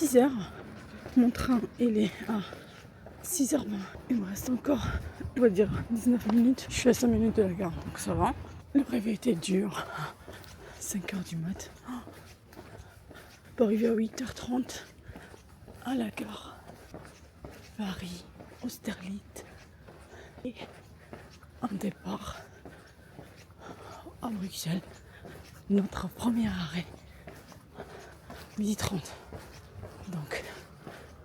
6h. Mon train, il est à 6h20. Il me reste encore, on va dire, 19 minutes. Je suis à 5 minutes de la gare, donc ça va. Le réveil était dur. 5h du mat. Pour arriver à 8h30 à la gare. Paris, Austerlitz. Et un départ à Bruxelles. Notre premier arrêt. 12h30. Donc,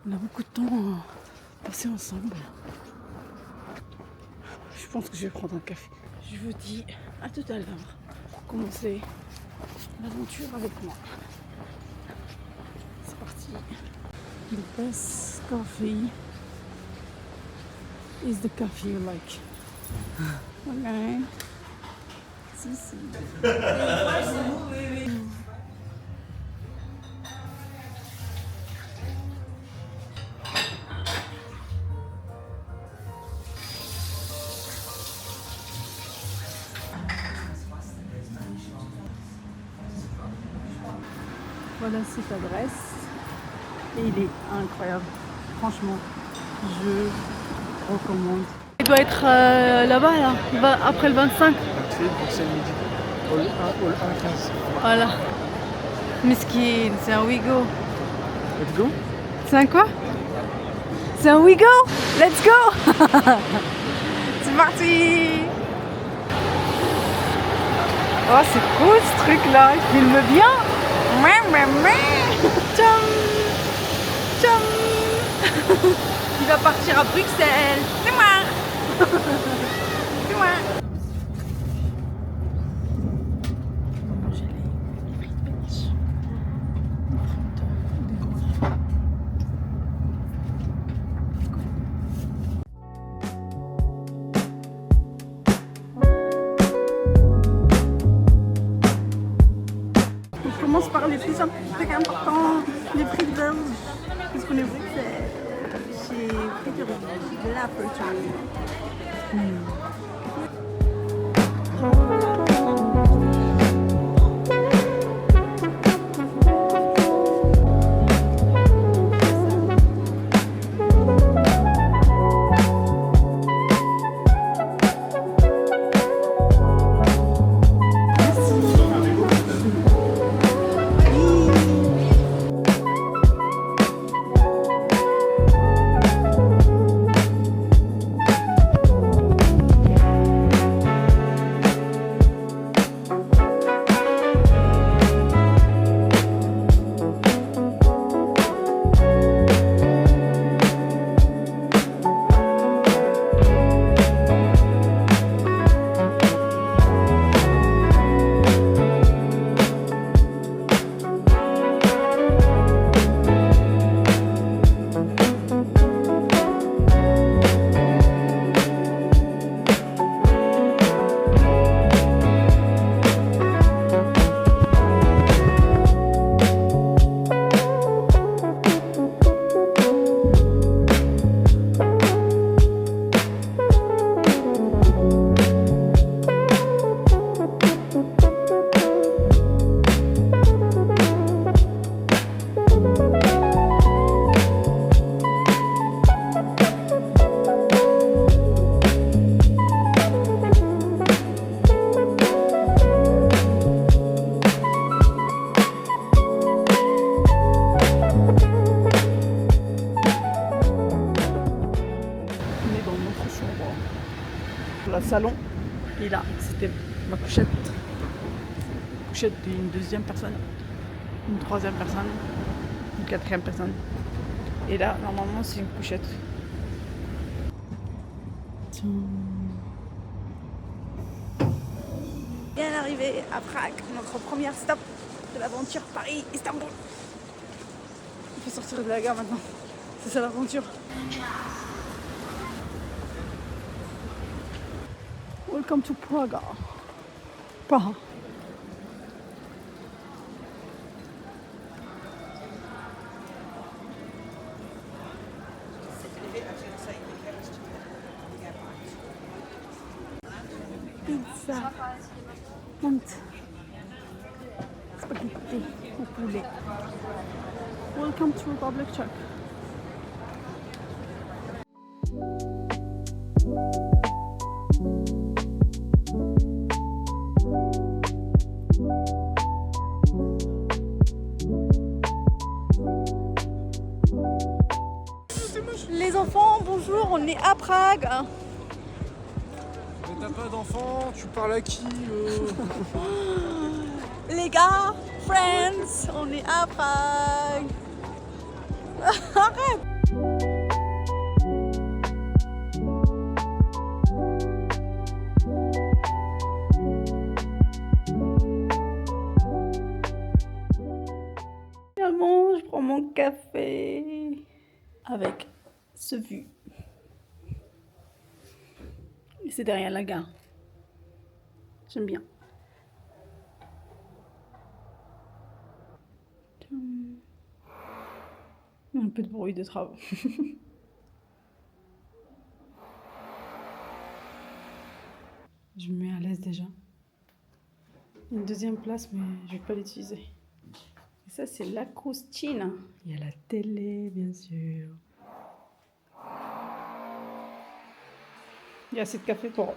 on a beaucoup de temps à passer ensemble. Je pense que je vais prendre un café. Je vous dis à tout à l'heure pour commencer l'aventure avec moi. C'est parti. The best coffee is the coffee you like. Ok. Si, si. Voilà cette adresse et il est incroyable. Franchement, je recommande. Il doit être là-bas, là, après le 25. Bruxelles midi. Hall 1-15. Voilà. Miskin, c'est un Ouigo. Let's go. C'est un quoi? C'est un Ouigo. Let's go. C'est parti. Oh, c'est cool ce truc-là. Il filme bien. Tcham. Tcham. Il va partir à Bruxelles. C'est moi. C'est moi. On va manger les frites belges. Des gros. On commence par les plus importants, les frites belges. Parce qu'on est vrai que c'est chez Friterie de la Friterie. Le salon, et là, c'était ma couchette. Couchette d'une deuxième personne, une troisième personne, une quatrième personne. Et là, normalement, c'est une couchette. Bien arrivé à Prague, notre première stop de l'aventure Paris-Istanbul. Il faut sortir de la gare maintenant. C'est ça l'aventure. Welcome to Praga. Praha. Pizza. Und spaghetti au poulet. Welcome to Republic Czech. Les enfants, bonjour, on est à Prague. Mais t'as pas d'enfant, tu parles à qui Les gars, friends, on est à Prague. Arrête. Maman, je prends mon café avec ce vue. Et c'est derrière la gare. J'aime bien. Un peu de bruit de travaux. Je me mets à l'aise déjà. Une deuxième place, mais je vais pas l'utiliser. Et ça, c'est la croustine. Il y a la télé, bien sûr. Il y a assez de café pour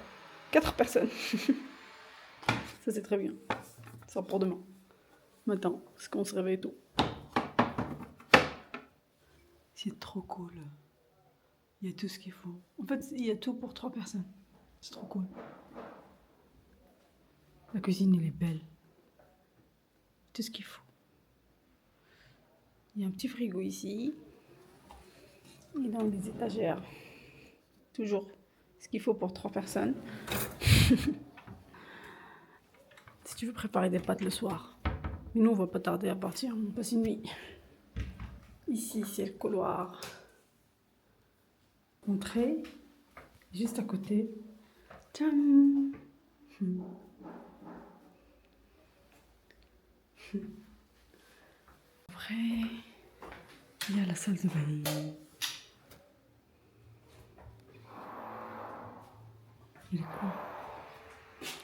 4 personnes. Ça, c'est très bien. Ça sera pour demain. Matin, parce qu'on se réveille tôt. C'est trop cool. Il y a tout ce qu'il faut. En fait, il y a tout pour 3 personnes. C'est trop cool. La cuisine, elle est belle. Tout ce qu'il faut. Il y a un petit frigo ici. Et dans les étagères. Toujours ce qu'il faut pour 3 personnes. Si tu veux préparer des pâtes le soir. Mais nous, on va pas tarder à partir. On passe une nuit. Ici, c'est le couloir. Entrée. Juste à côté. Tcham. Après, il y a la salle de bain. Il est quoi?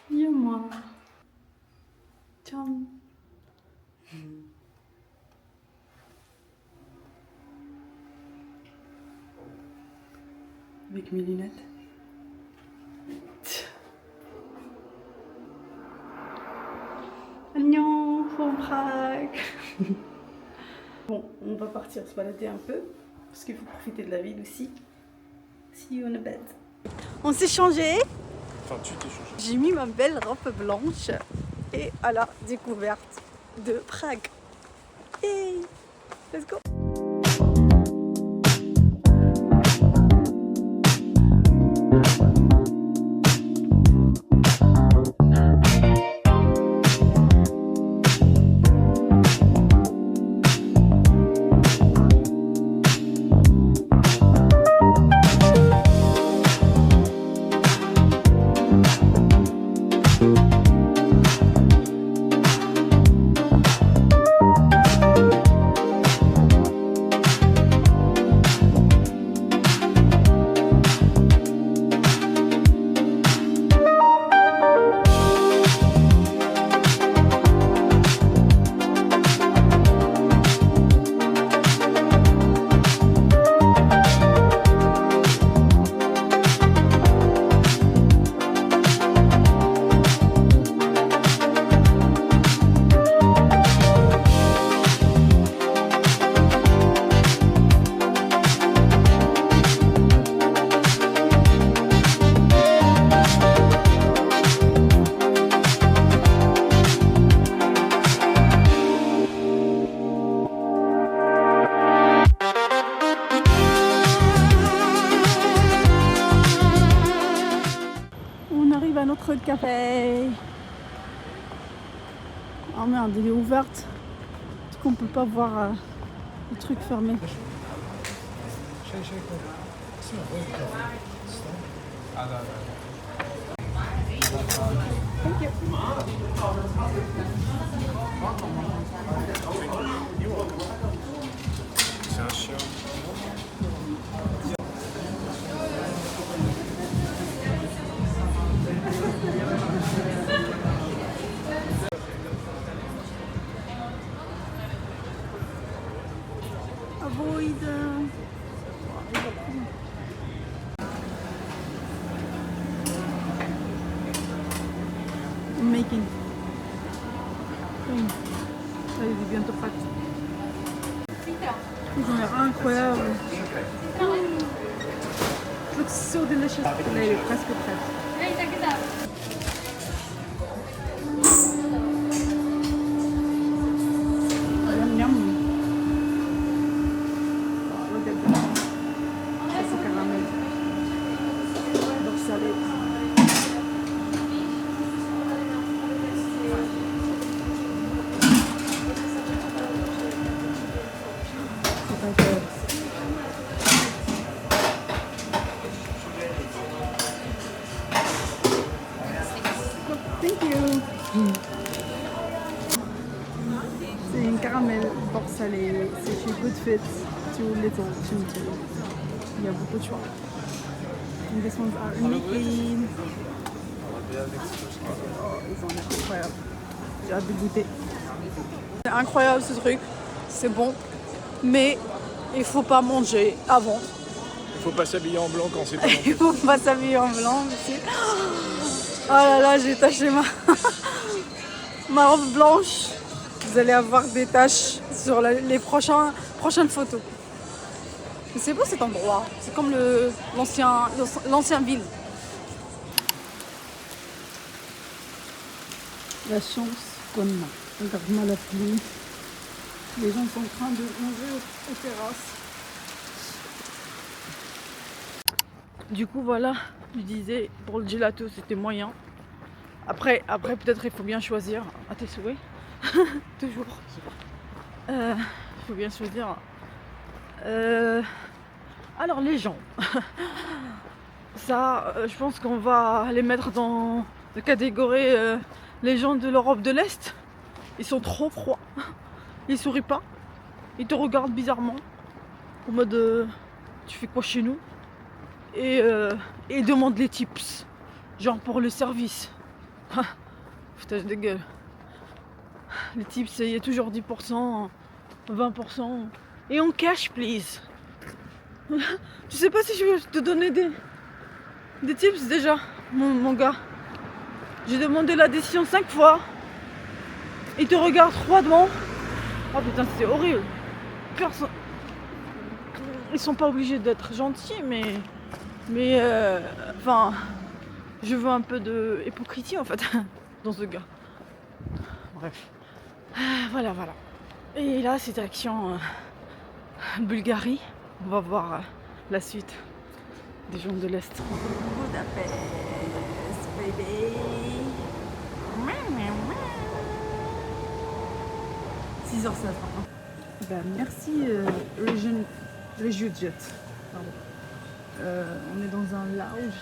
Il y a moi. Tcham. Avec mes lunettes. Agnon, from Prague. Bon, on va partir se balader un peu, parce qu'il faut profiter de la ville aussi. See you on a bed. On s'est changé. Enfin, tu t'es changé. J'ai mis ma belle robe blanche et à la découverte de Prague. Hey, let's go. Notre café. Oh merde, il est ouverte. Du coup, on peut pas voir le truc fermé. Thank you. C'est un chien. making. Elle est bientôt prête. Ils ont l'air incroyables. Looks so delicious. Là, elle est presque prête. Yum yum. Look at that. Ça, c'est caramel. Beurre salé. C'est incroyable. Thank you. C'est une caramel beurre salé. C'est chez Good Fit. Too little, too little. Il y a beaucoup de choix. And this ones are making. Oh, ils ont l'air incroyables. J'ai hâte de goûter. C'est incroyable ce truc. C'est bon. Mais il faut pas manger avant. Il faut pas s'habiller en blanc quand c'est pas Il faut pas s'habiller en blanc. Monsieur. Oh là là, j'ai taché ma robe blanche. Vous allez avoir des taches sur les prochaines photos. Mais c'est beau cet endroit. C'est comme l'ancien ville. La chance qu'on a. Regarde-moi la pluie. Les gens sont en train de manger aux terrasses. Du coup, voilà, je disais, pour le gelato, c'était moyen. Après peut-être il faut bien choisir. À tes souhaits. Toujours. Il faut bien choisir. Alors, les gens. Ça, je pense qu'on va les mettre dans la catégorie les gens de l'Europe de l'Est. Ils sont trop froids. Ils sourient pas. Ils te regardent bizarrement. En mode tu fais quoi chez nous? Et ils demandent les tips. Genre pour le service. Foutage de gueule. Les tips, il y a toujours 10%, 20%. Et en cash, please. Je sais pas si je vais te donner des tips déjà, mon gars. J'ai demandé l'addition 5 fois. Ils te regardent froidement. Oh putain, c'est horrible. Ils sont pas obligés d'être gentils, mais enfin, je veux un peu de hypocrisie en fait dans ce gars. Bref, voilà. Et là, c'est direction Bulgarie. On va voir la suite des gens de l'Est. Budapest, baby. 6h16. Ben, merci RegioJet. On est dans un lounge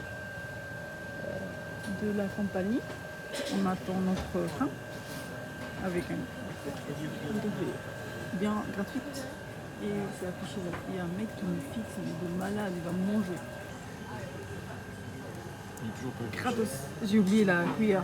de la compagnie. On attend notre train avec un bien gratuite. Et c'est affiché là. Il y a un mec qui me fixe, il est de malade, il va me manger. Gratos. J'ai oublié la cuillère.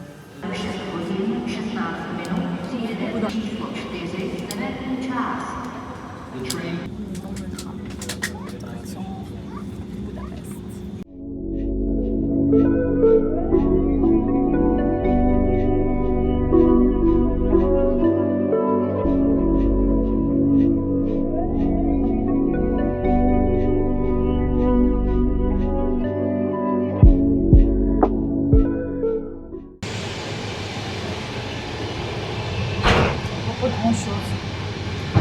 Pas grand chose.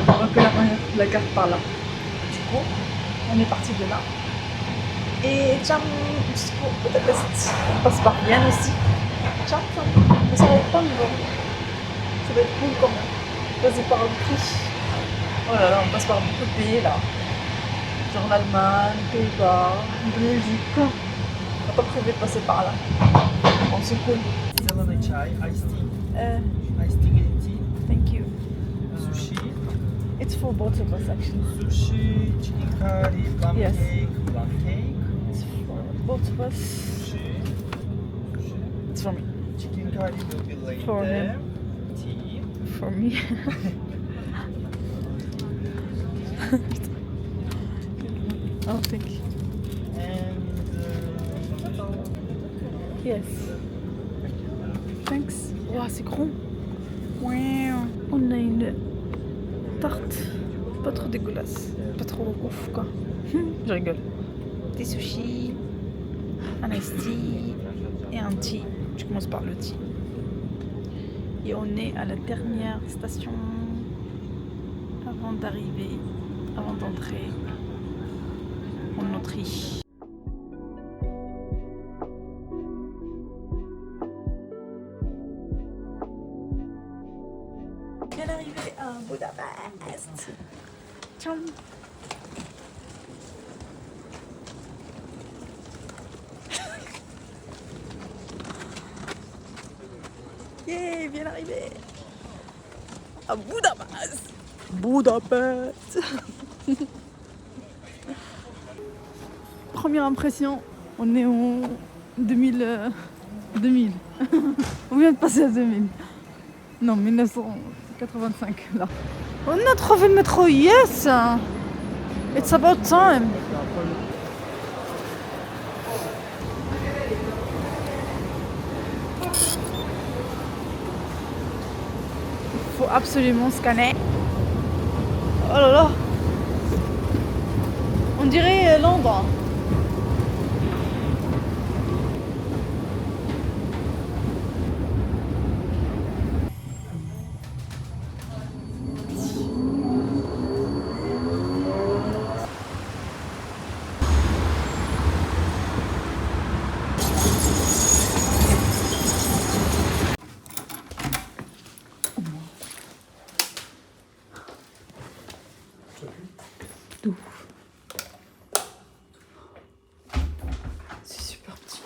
On voit que la carte par là. Du coup, on est parti de là. Et ciao, jusqu'au Budapest. On passe par Vienne aussi. Ciao, mais ça va être pas nouveau. Ça va être cool quand même. Passer par l'Autriche. Oh là là, on passe par beaucoup de pays là. Genre l'Allemagne, Pays-Bas, Belgique. On n'a pas prévu de passer par là. Bon, c'est cool. Zeleny chai, iced tea, iced tea green tea, Thank you. sushi, It's for both of us actually. sushi, chicken curry, plum Yes. cake, It's for both of us. sushi, It's for me. chicken curry will be later, For him. tea, For me. Oh, thank you. and Yes. Thanks. Wow, c'est grand. Ouais. On a une tarte. Pas trop dégueulasse. Pas trop ouf, quoi. Je rigole. Des sushis, un iced tea et un tea. Je commence par le tea. Et on est à la dernière station avant d'arriver, avant d'entrer en Autriche. Bien arrivé à Budapest. Ciao. Yeah, bien arrivé à Budapest. Budapest. Première impression, on est en 2000. 2000. On vient de passer à 2000. Non, 1985 là. On a trouvé le métro, yes! It's about time. Il faut absolument scanner. Oh là là! On dirait Londres. C'est super petit.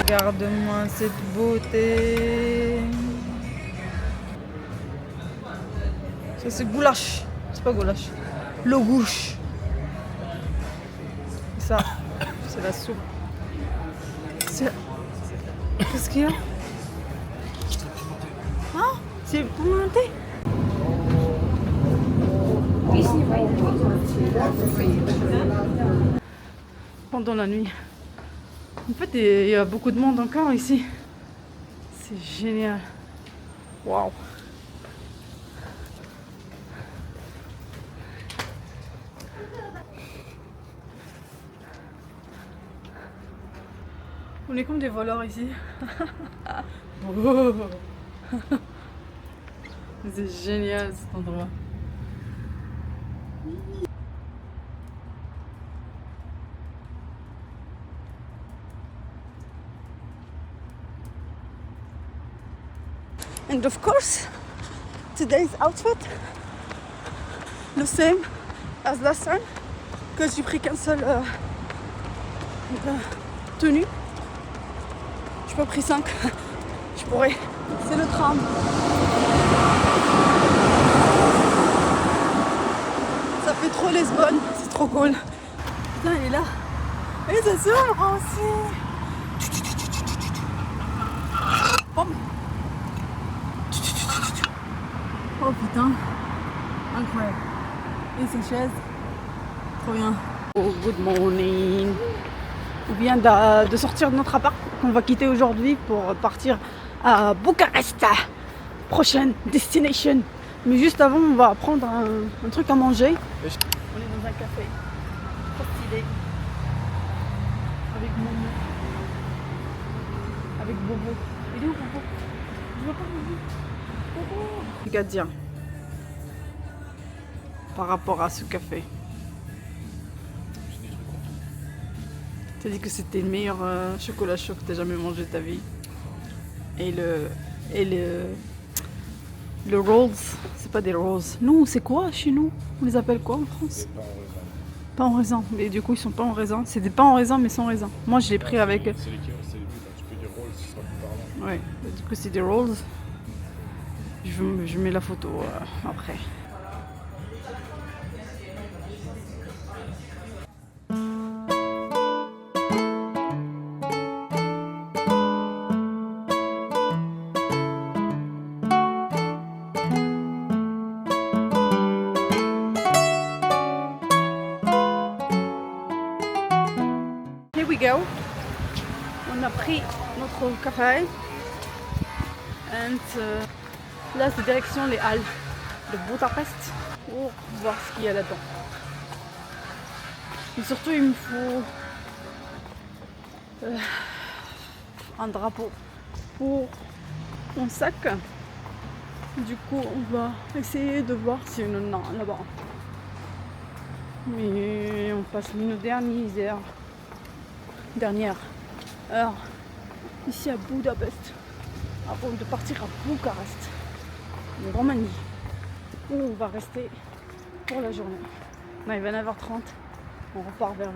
Regarde-moi cette beauté. Ça c'est goulash. C'est pas goulash. Le gouche. Ça, c'est la soupe. Qu'est-ce qu'il y a? Ah, c'est pimenté. Pendant la nuit. En fait, il y a beaucoup de monde encore ici. C'est génial. Waouh. On est comme des voleurs ici. Oh. C'est génial cet endroit. And of course, today's outfit le same as last time, que j'ai pris qu'un seul tenue. J'ai pas pris 5. Je pourrais. C'est le tram. Ça fait trop Lisbonne, c'est trop cool. Putain, il est là. Et ça s'ouvre aussi. Bam. Oh putain, incroyable. Et ces chaises, trop bien. Oh, good morning. On vient de sortir de notre appart qu'on va quitter aujourd'hui pour partir à Bucarest. Prochaine destination. Mais juste avant, on va prendre un truc à manger. On est dans un café. Trop stylé. Avec Momo. Avec Bobo. Il est où Bobo? Je vois pas Bobo. Bobo. Regarde bien. Par rapport à ce café. T'as dit que c'était le meilleur chocolat chaud que t'as jamais mangé de ta vie. Et le rolls, c'est pas des rolls. Non, c'est quoi chez nous? On les appelle quoi en France? Pain en raisin. Mais du coup, ils sont pas en raisin. C'est des pains en raisin, mais sans raisin. Moi, je l'ai pris avec. C'est les deux, tu peux dire rolls, ce sera plus parlant. Ouais, du coup, c'est des rolls. Je mets la photo après. Here we go. On a pris notre café. And là, c'est direction les Halles de Budapest pour voir ce qu'il y a là-dedans. Et surtout, il me faut un drapeau pour mon sac. Du coup, on va essayer de voir si on en a là-bas. Mais on passe nos dernière heure ici à Budapest avant de partir à Bucarest, en Roumanie, où on va rester pour la journée. On arrive à 9h30, on repart vers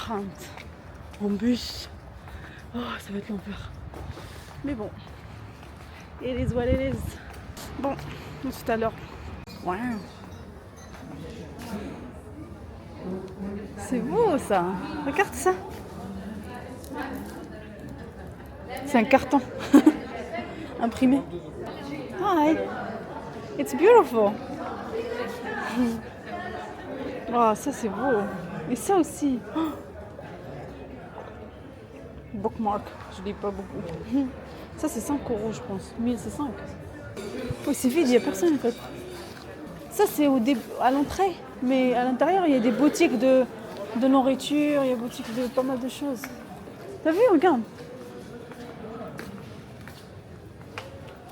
22h30 en bus. Oh, ça va être l'enfer. Mais bon, it is what it is. Bon, à tout à l'heure. Wow. C'est beau ça. Regarde ça. C'est un carton imprimé. Hi. It's beautiful. Oh, ça c'est beau. Et ça aussi. Oh. Bookmark. Je lis pas beaucoup. Ça c'est 5 €, je pense. 1000 c'est 5. Oh, c'est vide, il n'y a personne en fait. Ça c'est à l'entrée. Mais à l'intérieur, il y a des boutiques de nourriture, il y a des boutiques de pas mal de choses. T'as vu, regarde.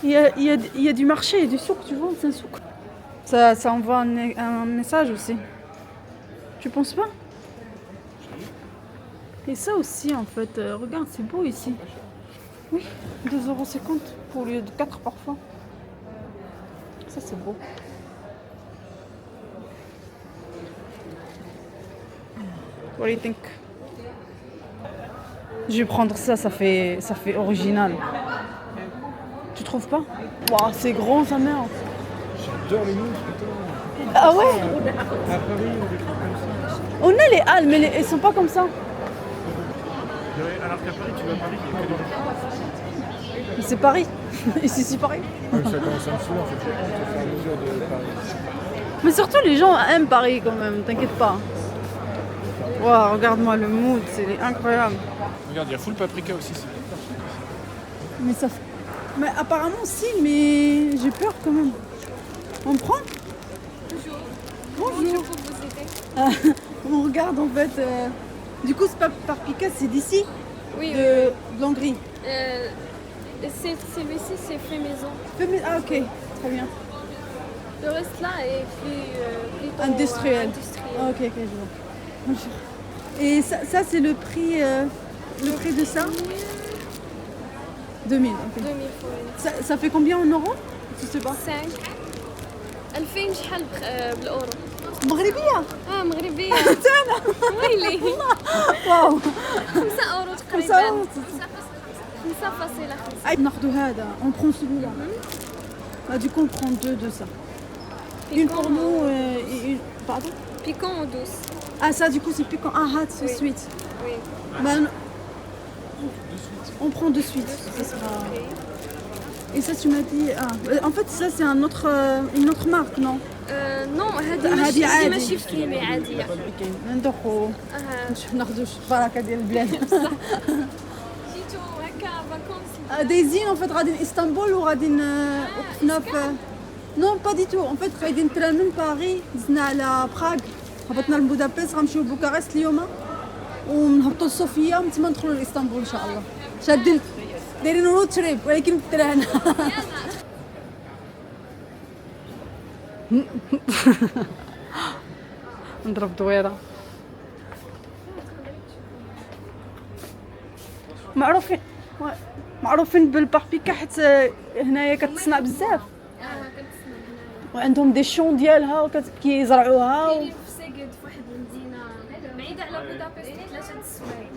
Il y a du marché, du souk, tu vois, c'est un souk. Ça envoie un message aussi. Tu penses pas? Et ça aussi, en fait, regarde, c'est beau ici. Oui, 2,50 € au lieu de 4 parfois. Ça, c'est beau. What do you think? Je vais prendre ça, ça fait original. Tu trouves pas? Waouh, c'est grand sa mère. J'adore les montres, putain. Ah ouais? À Paris, on a des trucs comme ça. On a les halles, mais elles sont pas comme ça. Alors qu'à Paris, tu vas à Paris, il y a que des... Mais c'est Paris. Ici, c'est Paris. Ça commence à me saouler, en fait. J'ai honte au fur et à mesure de Paris. Mais surtout, les gens aiment Paris quand même, t'inquiète pas. Waouh, regarde-moi le mood, c'est incroyable. Regarde, il y a full paprika aussi. Mais ça. Mais apparemment, si, mais j'ai peur quand même. On prend? Bonjour. Bonjour. On regarde en fait. Du coup, c'est pas paprika, c'est d'ici? Oui, de Hongrie. Celui-ci, c'est fait maison. Ah, ok, très bien. Le reste là est plus plutôt Industriel. Ah, ok, je vois. Bonjour. Et ça c'est le prix de ça? 2000. Okay. 2000 Ça fait combien en euros? Je sais pas. 5. 2000 شحال بالاورو. مغربيه مغربيه. انا ويلي. واو 5 اورو تقريبا. 5.5. ناخذ هذا on prend celui-là bah du coup on prend deux de ça une pour nous et une pardon Piquant ou douce? ah ça du coup c'est piquant ah c'est sweet Oui. bah on prend de suite ça sera et ça tu m'as dit en fait ça c'est une autre marque non non هذه عادي ماشي فكيمي عاديه. ندوخو نشوف ناخذ البركه ديال البلاد جيتو هكا فاكونس. دايزين en fait غادي لاسطنبول وغادي وقفنا في نو با دي تو en fait غادي نتران من باري دزنا على براغ هبطنا لبودابست غنمشيو لبوكارست اليوم ونهبطوا لصوفيا ومن تما ندخلوا لاسطنبول ان شاء الله شادين دايرين رود تريب ولكن بالتران نضرب دويره معروفين بالباربيكا حيت هنايا كتصنع بزاف كنتصنع هنايا. وعندهم دي شون ديالها كيزرعوها كاينين في ساكد في واحد المدينه بعيده على بودابست 3 د السوايع.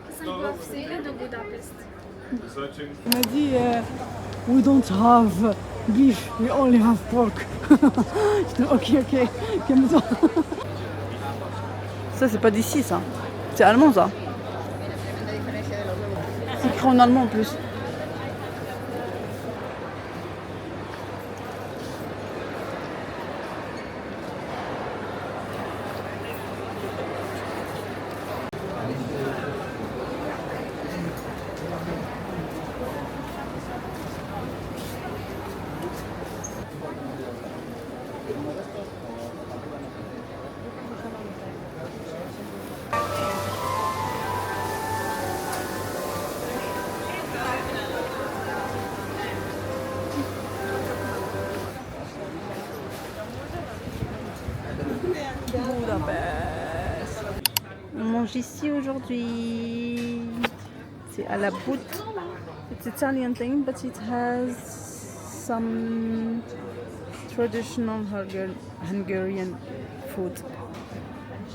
كنصايبوها في ساكد وبودابست. On m'a dit we don't have beef, we only have pork. Ok, calme-toi. Ça c'est pas d'ici ça. C'est allemand ça. C'est écrit en allemand en plus. On mange ici aujourd'hui. C'est à la boute. It's Italian thing, but it has some traditional Hungarian food.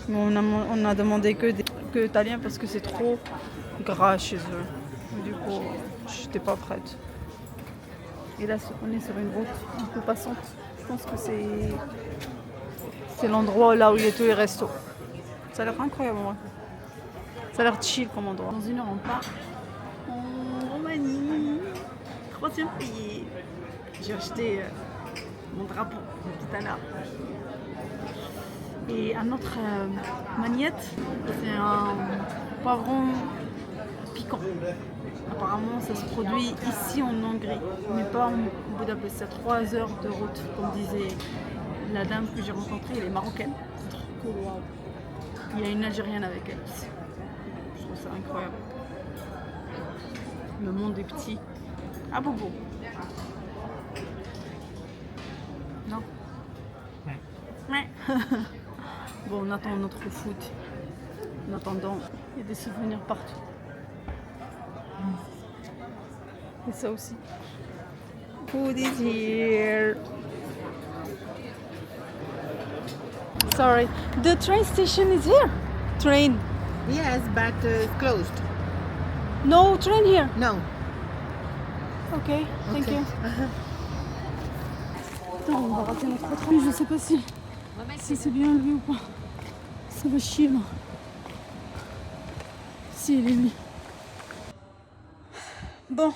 On a demandé que italien parce que c'est trop gras chez eux. Du coup, j'étais pas prête. Et là, on est sur une route un peu passante. Je pense que c'est l'endroit là où il y a tous les restos. Ça a l'air incroyable, ouais. Ça a l'air chill comme endroit. Dans une heure, on part en Roumanie, 3e pays. J'ai acheté mon drapeau tout à l'heure. Et un autre magnette, c'est un poivron piquant. Apparemment, ça se produit ici en Hongrie, mais pas en Budapest. C'est à 3 heures de route, comme disait la dame que j'ai rencontrée. Elle est marocaine. C'est trop cool, waouh. Il y a une Algérienne avec elle aussi. Je trouve ça incroyable. Le monde est petit. Ah, Bobo. Non. Ouais. Bon, on attend notre foot. En attendant, il y a des souvenirs partout. Et ça aussi. Food is here. Sorry, the train station is here. Train. Yes, but it's closed. No train here. No. Okay, thank you. Attends, on va rater notre train. Je sais pas si c'est bien lui ou pas. Ça va chier là. Si, il est lui. Bon,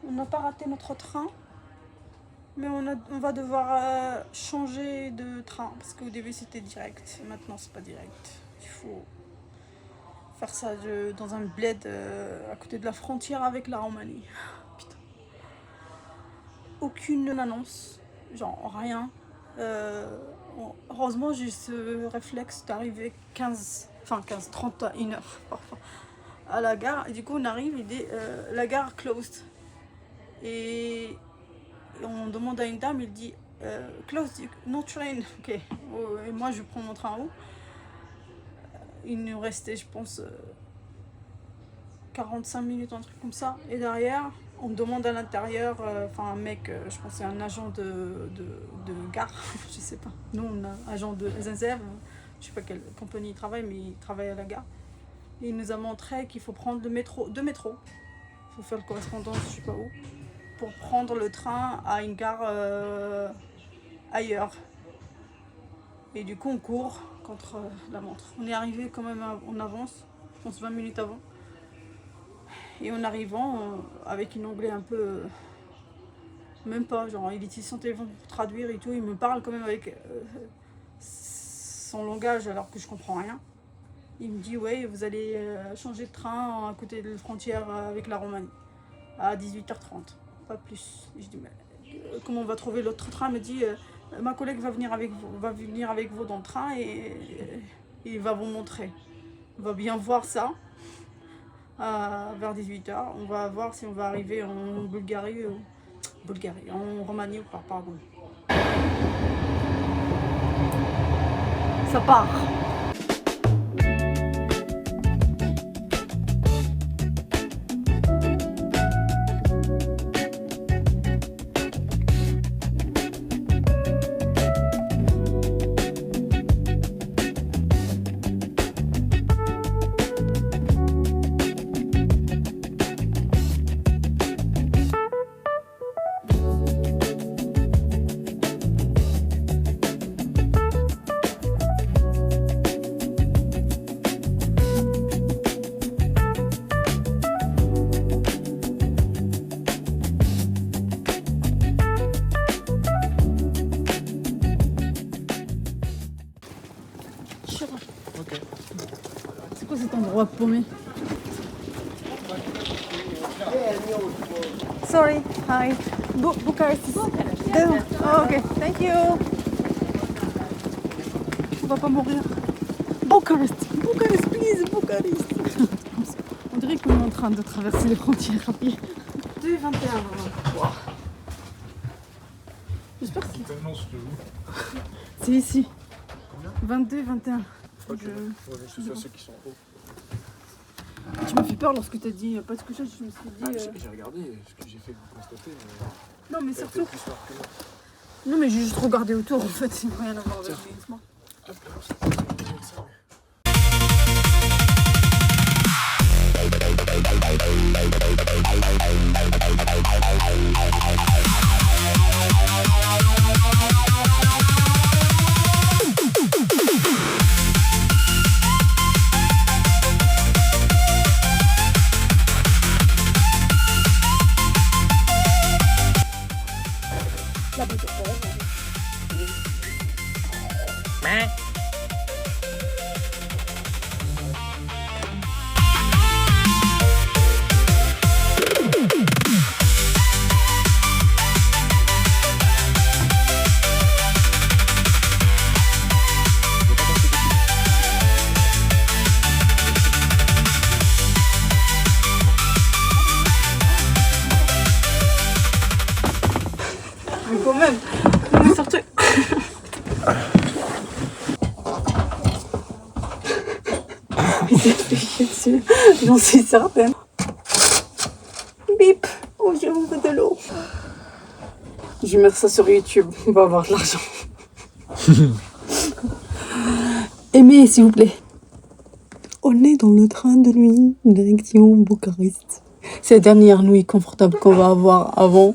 on n'a pas raté notre train. Mais on va devoir changer de train parce qu'au début c'était direct. Maintenant c'est pas direct. Il faut faire ça dans un bled à côté de la frontière avec la Roumanie. Putain. Aucune annonce, genre rien. Heureusement j'ai ce réflexe d'arriver 30 à 1 heure parfois à la gare. Et du coup on arrive et dit la gare closed. Et on demande à une dame, il dit close, no train. Ok. Et moi je prends mon train en haut. Il nous restait, je pense, 45 minutes, un truc comme ça. Et derrière, On me demande à l'intérieur, un mec, je pense que c'est un agent de gare, je sais pas. Nous, on a un agent de SNCF, je sais pas quelle compagnie il travaille, mais il travaille à la gare. Et il nous a montré qu'il faut prendre deux métros. Il faut faire le correspondance, je sais pas où, pour prendre le train à une gare ailleurs. Et du coup, on court contre la montre. On est arrivé quand même en avance, je pense 20 minutes avant. Et en arrivant, avec une anglais un peu... même pas, genre il utilise son téléphone pour traduire et tout, il me parle quand même avec son langage alors que je comprends rien. Il me dit ouais, vous allez changer de train à côté de la frontière avec la Roumanie à 18h30, pas plus. Et je dis mais comment on va trouver l'autre train? Il me dit ma collègue va venir avec vous dans le train et il va vous montrer. On va bien voir ça. Vers 18h, on va voir si on va arriver en Bulgarie, en Roumanie ou pas, pardon. Ça part. Ok. C'est quoi cet endroit paumé? Sorry, hi. Bucharest. Oh, ok, thank you. On va pas mourir. Bucharest, please, Bucharest. On dirait qu'on est en train de traverser les frontières à pied. 2,21 vraiment. Wow. J'espère que c'est ici. 22, 21. C'est ceux qui sont hauts. Tu m'as fait peur lorsque tu as dit pas de couchage, je me suis dit... J'ai regardé ce que j'ai fait constater. Non mais surtout... Plus fort que moi. Non mais j'ai juste regardé autour en fait, c'est rien à voir avec le glissement. Mais quand même, on est sorti. Il s'est fait chier dessus, j'en suis certaine. Bip, oh j'ai envie de l'eau. Je vais mettre ça sur YouTube, on va avoir de l'argent. Aimez s'il vous plaît. On est dans le train de nuit, direction Bucarest. C'est la dernière nuit confortable qu'on va avoir avant.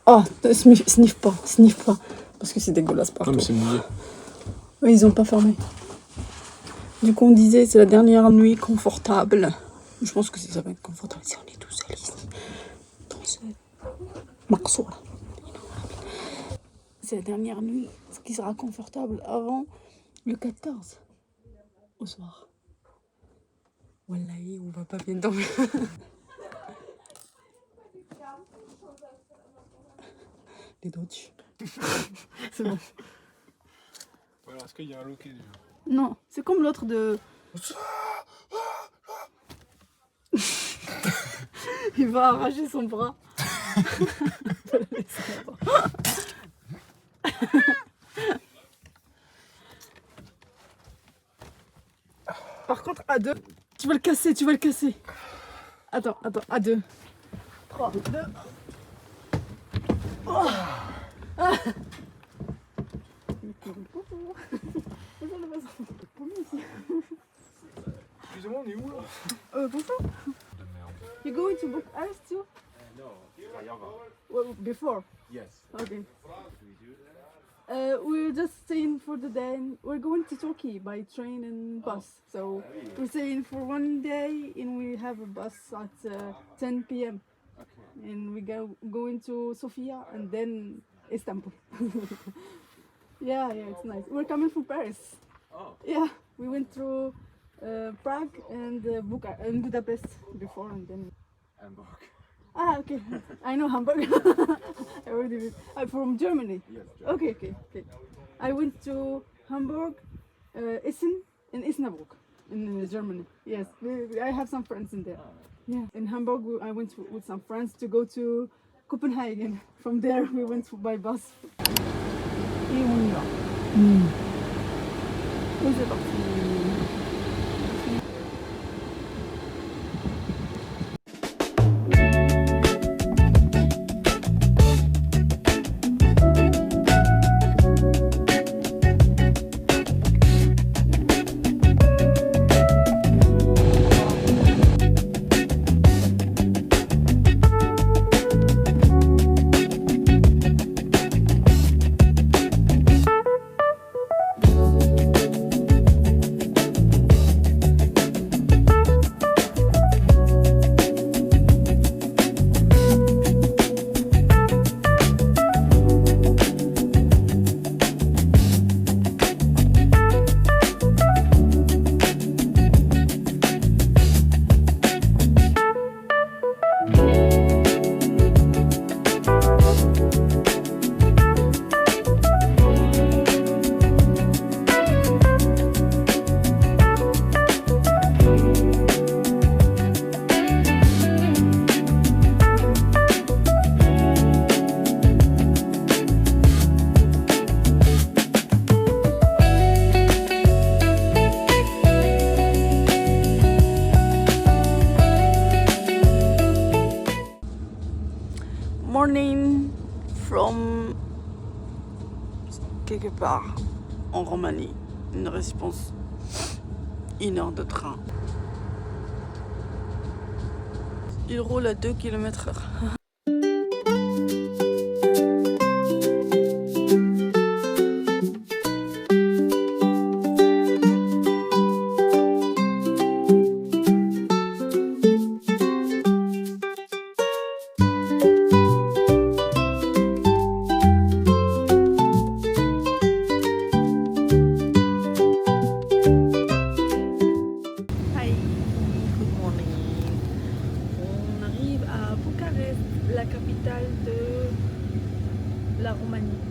Oh, sniff pas. Parce que c'est dégueulasse partout. Non mais c'est mouillé. Ils ont pas fermé. Du coup, on disait c'est la dernière nuit confortable. Je pense que ça va être confortable si on est tout seul ici. Dans ce morceau là. C'est la dernière nuit, ce qui sera confortable avant le 14 au soir. Wallahi, on va pas bien dormir. Les Dodge. C'est bon. Voilà, est-ce qu'il y a un loquet déjà? Non, c'est comme l'autre de... Il va arracher son bras. Par contre, à deux, tu vas le casser. Attends, à 2. 3, 2. Oh. Ah. Excusez-moi, on est où là? Bonjour. You going to Bucharest too? No, Craiova. Well, before. Yes. Okay. We're just staying for the day. And we're going to Turkey by train and bus. So we're staying for 1 day, and we have a bus at 10 p.m. Okay. And we going to Sofia and then Istanbul. Yeah, it's nice. We're coming from Paris. Oh. Yeah, we went through Prague and Budapest before, and then. Hamburg. Ah, okay. I know Hamburg. I already did. I'm from Germany. Yes. Okay. I went to Hamburg, Essen, and Osnabrück in Germany. Yes, I have some friends in there. Yeah, in Hamburg I went with some friends to go to Copenhagen. From there we went by bus. Et on y va. Et c'est parti. Morning from quelque part en Roumanie. Une réponse 1 heure de train. Il roule à 2 km/h. La capitale de la Roumanie.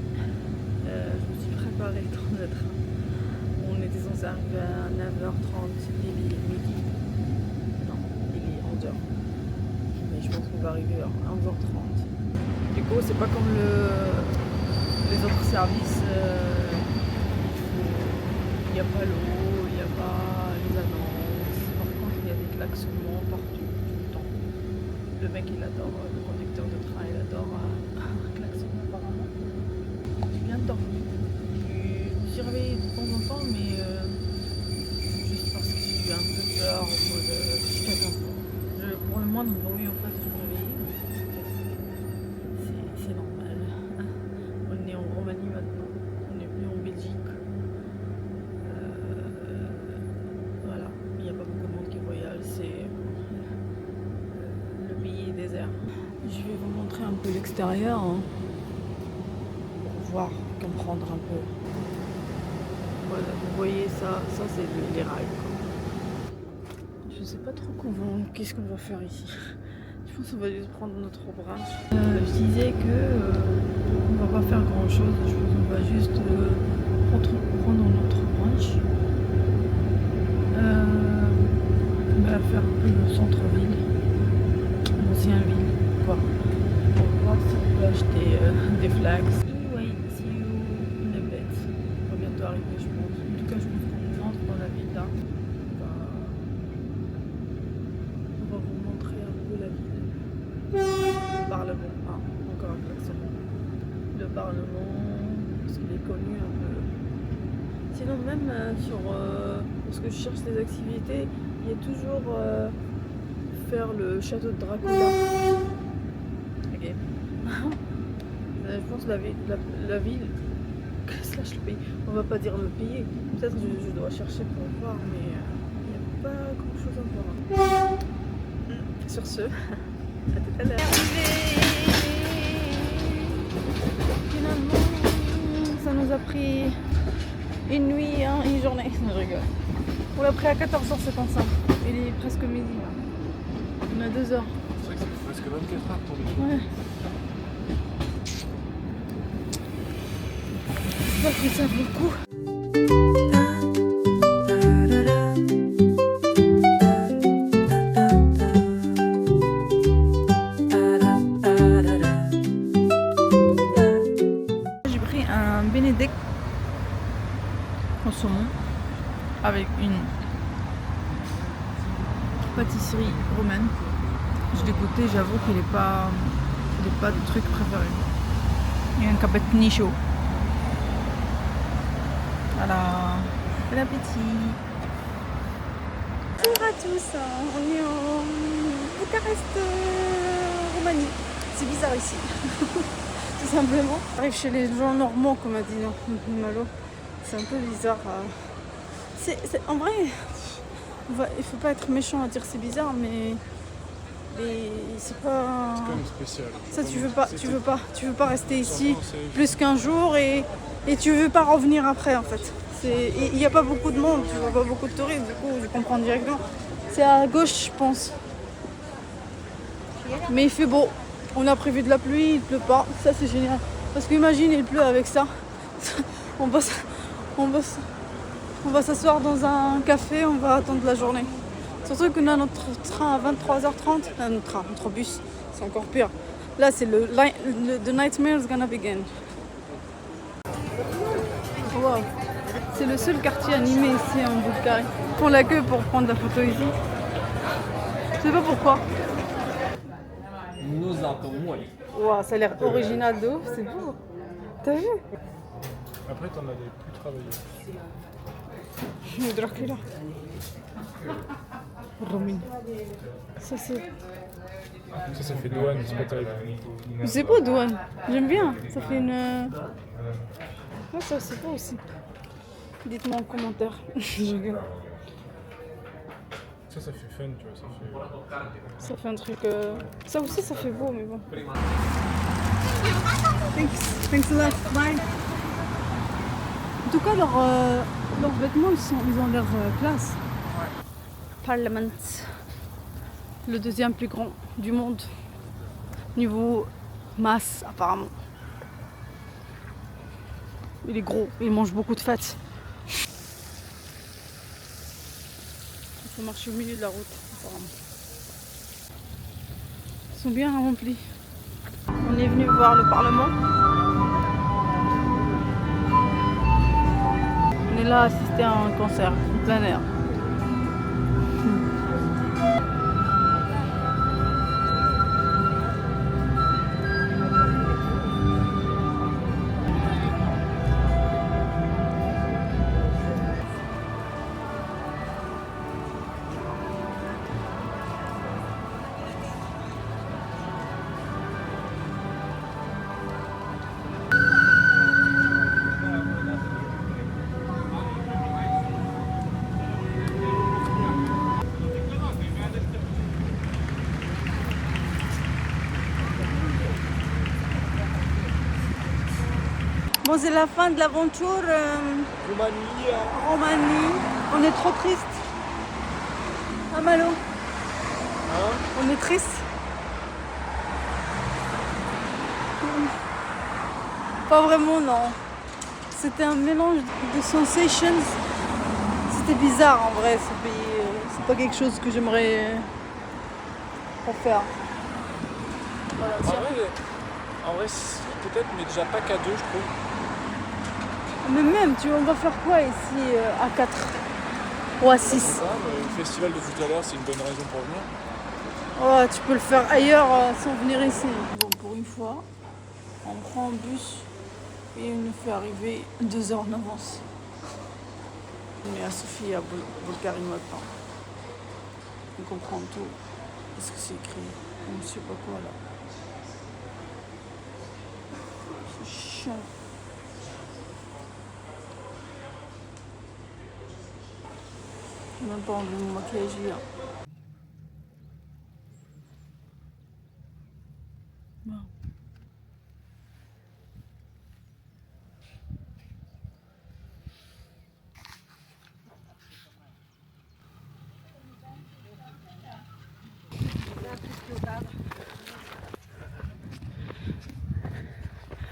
Je me suis préparée dans le train. On était censé arriver à 9h30, il est midi. Non, il est 11h. Mais je pense qu'on va arriver à 11h30. Du coup, c'est pas comme les autres services. Il n'y a pas l'eau, il n'y a pas les annonces. Par contre, il y a des klaxonnements partout, tout le temps. Le mec, il adore, le conducteur de train, il adore klaxonner apparemment. Je viens de dormir. Je me suis réveillée de temps en temps, mais juste parce que j'ai eu un peu peur au mode pour le moindre bruit, en fait, je me réveille. C'est normal. On est en Roumanie maintenant, on n'est plus en Belgique. Voilà, il n'y a pas beaucoup de monde qui voyage, c'est le pays désert. Je vais vous montrer un peu l'extérieur pour voir, comprendre un peu. Voilà, vous voyez ça c'est les rails. Je sais pas trop qu'est-ce qu'on va faire ici. Je pense qu'on va juste prendre notre branche. Je disais que on va pas faire grand chose. Je pense qu'on va juste prendre notre branche. On va faire un peu le centre-ville, l'ancien-ville, quoi. Pour voir si on peut acheter des flags. Anyway, see you in a bit. On va bientôt arriver, je pense. En tout cas, je pense qu'on entre dans la ville là. On va vous montrer un peu parlement, parce qu'il est connu un peu. Sinon même parce que je cherche des activités, il y a toujours faire le château de Dracula. Ok. Je pense que la ville slash le pays, on va pas dire le pays, peut-être je dois chercher pour voir, mais il n'y a pas grand chose à voir. Sur ce, à tout à l'heure. Finalement, ça nous a pris une nuit, hein, une journée. Je rigole. On l'a pris à 14h55. Il est presque midi. Là. On a 2 heures. C'est vrai que ça fait presque 24 heures pour les Ouais. J'espère que ça vaut le coup. J'ai pris un Benedict au saumon avec une pâtisserie romaine. Je l'ai goûté, j'avoue qu'il n'est pas de truc préféré. Et un cappuccino chaud. Voilà. Bon appétit. Bonjour à tous, on est en Bucarest, Roumanie. C'est bizarre ici. Tout simplement. On arrive chez les gens normaux, comme a dit Malo. C'est un peu bizarre. En vrai, il faut pas être méchant à dire c'est bizarre, mais c'est pas. C'est quand même spécial. Ça, tu veux pas rester ici plus qu'un jour et tu veux pas revenir après en fait. Il n'y a pas beaucoup de monde, tu vois pas beaucoup de touristes, du coup je comprends directement. C'est à gauche, je pense. Mais il fait beau. On a prévu de la pluie, il pleut pas. Ça c'est génial. Parce qu'imagine, il pleut avec ça. On va s'asseoir dans un café, on va attendre la journée. Surtout qu'on a notre train à 23h30. Notre bus, c'est encore pire. Là, c'est The Nightmare is gonna begin. Wow. C'est le seul quartier animé ici en Bulgarie. Ils font la queue pour prendre la photo ici. Je sais pas pourquoi. Wow, ça a l'air original de ouf, c'est beau. T'as vu? Après, t'en as des plus travaillés. Le Dracula. Romaine. Ça c'est fait douane, c'est pas terrible. C'est beau douane. J'aime bien. Ça fait une. Ouais, ça c'est beau aussi. Dites-moi en commentaire. Je rigole. Ça fait fun, tu vois. Ça fait un truc. Ça aussi ça fait beau, mais bon. Thanks a lot. Bye. En tout cas, leurs vêtements, ils ont l'air classe. Parlement, le deuxième plus grand du monde, niveau masse apparemment. Il est gros, il mange beaucoup de fêtes. Il faut marcher au milieu de la route apparemment. Ils sont bien remplis. On est venu voir le Parlement. On est là à assister à un concert en plein air. Bon, c'est la fin de l'aventure Roumanie. On est trop triste. Ah Malo, on est triste. Pas vraiment, non. C'était un mélange de sensations. C'était bizarre en vrai ce pays. C'est pas quelque chose que j'aimerais refaire. Voilà, En vrai, peut-être, mais déjà pas qu'à 2, je trouve. mais même, on va faire quoi ici à 4 ou à 6? Le festival de tout à l'heure, c'est une bonne raison pour venir. Oh, tu peux le faire ailleurs sans venir ici. Bon, pour une fois, on prend un bus Et il nous fait arriver 2 heures en avance. On est à Sofia, Bulgarie maintenant. On comprend tout. Qu'est-ce que c'est écrit? On ne sait pas quoi là. C'est chiant. J'ai même pas enlevé mon maquillage hier. Bon.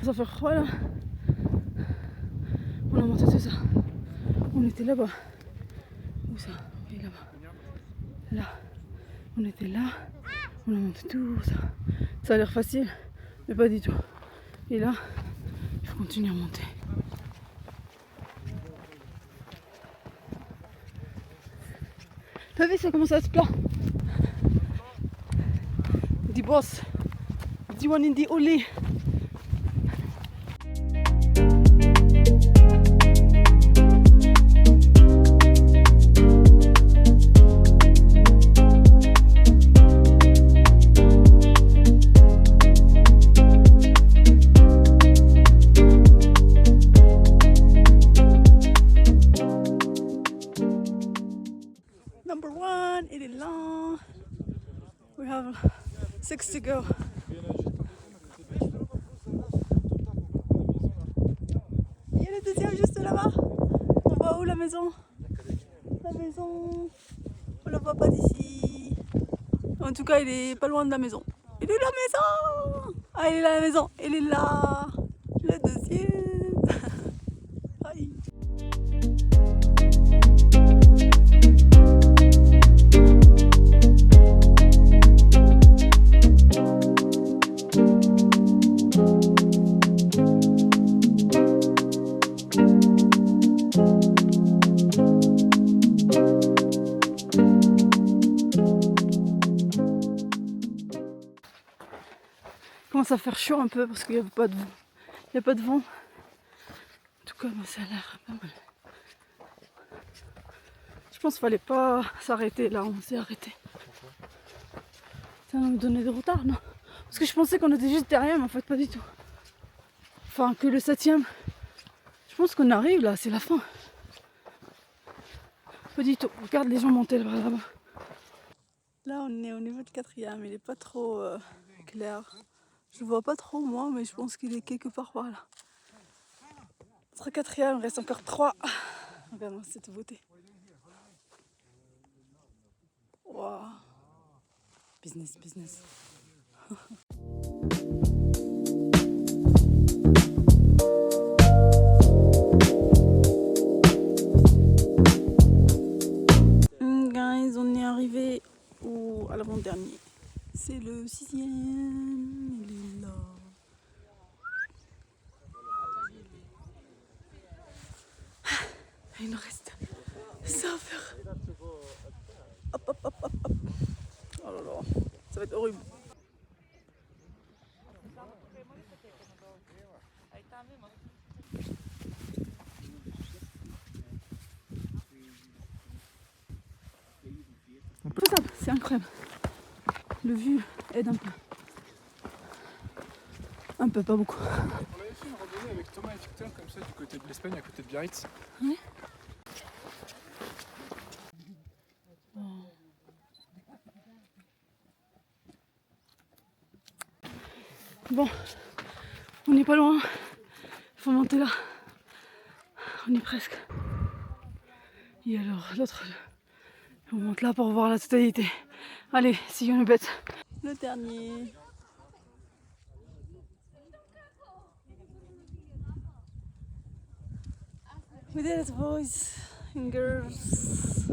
Ça fait froid là. On a monté tout ça. On était là-bas. Où ça? Oui, là-bas. Là. On était là. On a monté tout ça. Ça a l'air facile, mais pas du tout. Et là, il faut continuer à monter. T'as vu, ça commence à se plat. The boss. The one in the only. Number 1, il est lent. We have 6 to go. Il y a le deuxième juste là-bas. On voit où la maison? La maison. On la voit pas d'ici. En tout cas, il est pas loin de la maison. Il est la maison. Ah, il est là la maison. Il est là. Le deuxième. Aïe. Commence à faire chaud un peu parce qu'il n'y a pas de vent. Il n'y a pas de vent. En tout cas, ça a l'air pas mal. Je pense qu'il fallait pas s'arrêter là, on s'est arrêté. Ça va nous donner de retard, non? Parce que je pensais qu'on était juste derrière, mais en fait pas du tout. Enfin, que le 7ème. Je pense qu'on arrive là, c'est la fin. Pas du tout. Regarde les gens monter là-bas. Là, on est au niveau de 4ème, il est pas trop clair. Je vois pas trop moi, mais je pense qu'il est quelque part par là. Entre 4ème, il reste encore 3. Regarde-moi cette beauté. Waouh. Business, business. Guys, on est arrivé à l'avant-dernier. C'est le 6ème. Il est là. Il nous reste ça à faire. Hop, hop, hop, hop, hop. Oh là là, ça va être horrible. Faisable, c'est incroyable. Le vue aide un peu. Un peu, pas beaucoup. On avait fait une randonnée avec Thomas et Victor comme ça du côté de l'Espagne, à côté de Biarritz. Oui. Bon, on n'est pas loin. Il faut monter là. On est presque. Et alors l'autre, on monte là pour voir la totalité. Allez, see you in a bit. Le dernier. We did it, boys and girls.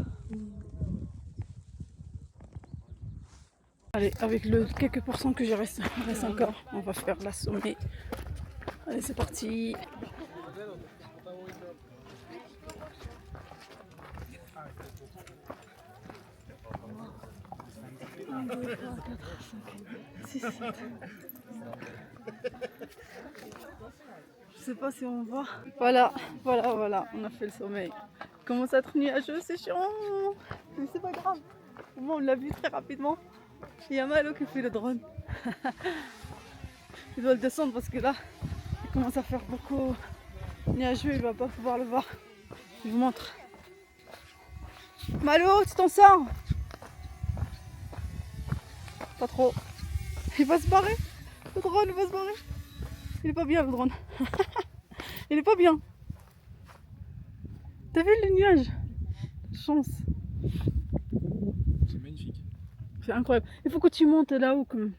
Allez, avec le quelques pourcents que il reste encore, on va faire la sommet. Allez, c'est parti. 1, 2, 3, 4, 5, 6, 7. Je sais pas si on voit. Voilà, on a fait le sommeil. Il commence à être nuageux, c'est chiant. Mais c'est pas grave. Au moins, on l'a vu très rapidement. Il y a Malo qui fait le drone. Il doit le descendre parce que là, il commence à faire beaucoup nuageux, il va pas pouvoir le voir. Je vous montre. Malo, tu t'en sors? Pas trop. Il va se barrer. Le drone, il va se barrer. Il est pas bien, le drone. Il est pas bien. T'as vu les nuages? Chance. C'est magnifique. C'est incroyable. Il faut que tu montes là-haut quand même.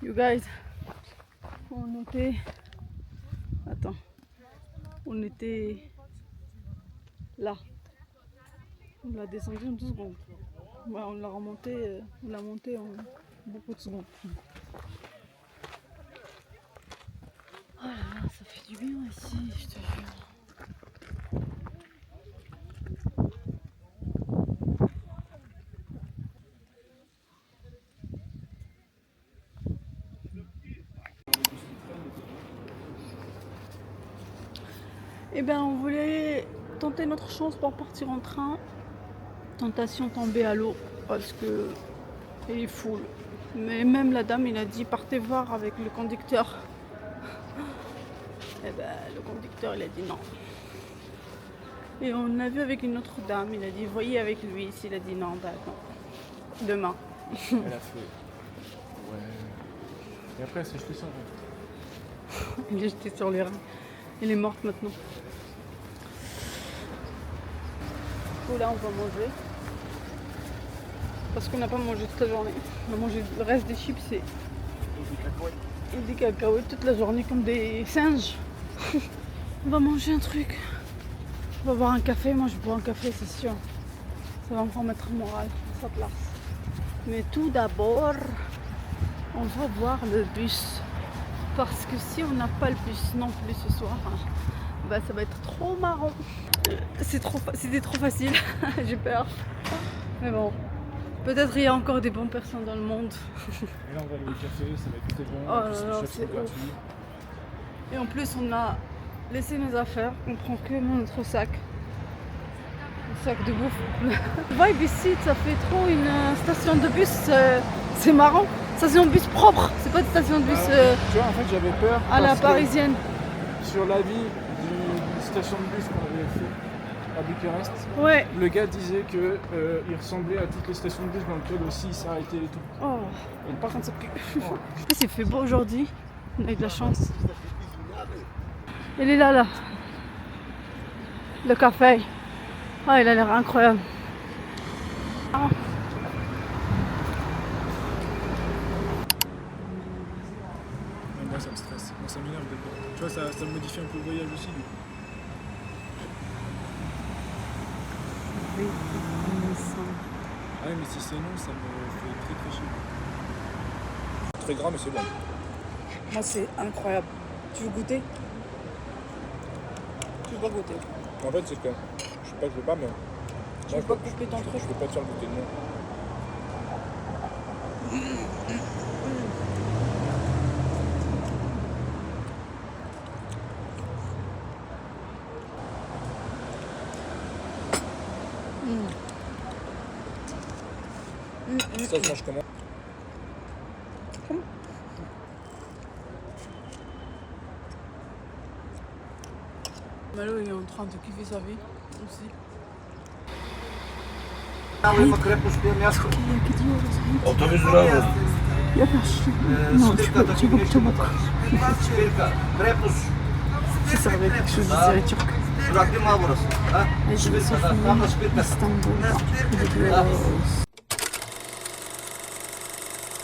You guys, on était... Attends. On était là. On l'a descendu en 2 secondes. Ouais, on l'a remonté, on l'a monté en beaucoup de secondes. Oh là là, ça fait du bien ici, je te jure. Eh bien, on voulait tenter notre chance pour partir en train. Tentation tombée à l'eau parce que il est full. Mais même la dame, il a dit partez voir avec le conducteur. Eh ben, le conducteur, il a dit non. Et on a vu avec une autre dame, il a dit voyez avec lui. Il a dit non, d'accord. Demain. Elle a fait. Ouais. Et après, elle s'est jetée sur elle. Il est jeté sur les reins. Elle est morte maintenant. Du coup, là, on va manger. Parce qu'on n'a pas mangé toute la journée. On a mangé le reste des chips et des cacahuètes toute la journée comme des singes. On va manger un truc. On va boire un café. Moi, je bois un café, c'est sûr. Ça va me remettre le moral à sa place. Mais tout d'abord, on va voir le bus. Parce que si on n'a pas le bus non plus ce soir, bah ça va être trop marrant. C'était trop facile, j'ai peur. Mais bon, peut-être il y a encore des bonnes personnes dans le monde. Et là, on va aller au café, ça va être très bon. Oh là là, c'est gratuit. ouf. Et en plus, on a laissé nos affaires, on prend que notre sac. Un sac de bouffe. Vibe ici, ça fait trop une station de bus, c'est marrant. Station de bus propre, c'est pas une station de bus Tu vois, en fait, j'avais peur. à la parce que parisienne. Sur l'avis d'une station de bus qu'on avait fait à Bucarest, Ouais. le gars disait que il ressemblait à toutes les stations de bus dans lesquelles aussi il s'arrêtait et tout. Oh, Et par contre, en plus, il fait beau aujourd'hui, on a eu de la chance. Il est là, le café. Ah, il a l'air incroyable. Ah. moi, ça me stresse. Moi, ça m'énerve d'être là. Tu vois, ça me modifie un peu le voyage aussi. Du coup. Ah ouais, mais si c'est non, ça me fait très très chier. Très gras, mais c'est bon. Moi, c'est incroyable. Tu veux goûter? Tu veux pas goûter? En fait, c'est que je sais pas, je veux pas, mais. Tu veux pas couper ton truc? Je peux pas te faire goûter de moi. Ça se mange comment? Malo il est en train de kiffer sa vie aussi. Otobüs durağı. Non, çabuk. Krepus. Ça servait à quelque chose de direct turc. Durak değil mi abi burası? Ha? Et je me suis Tam da Spirka. Istanbul.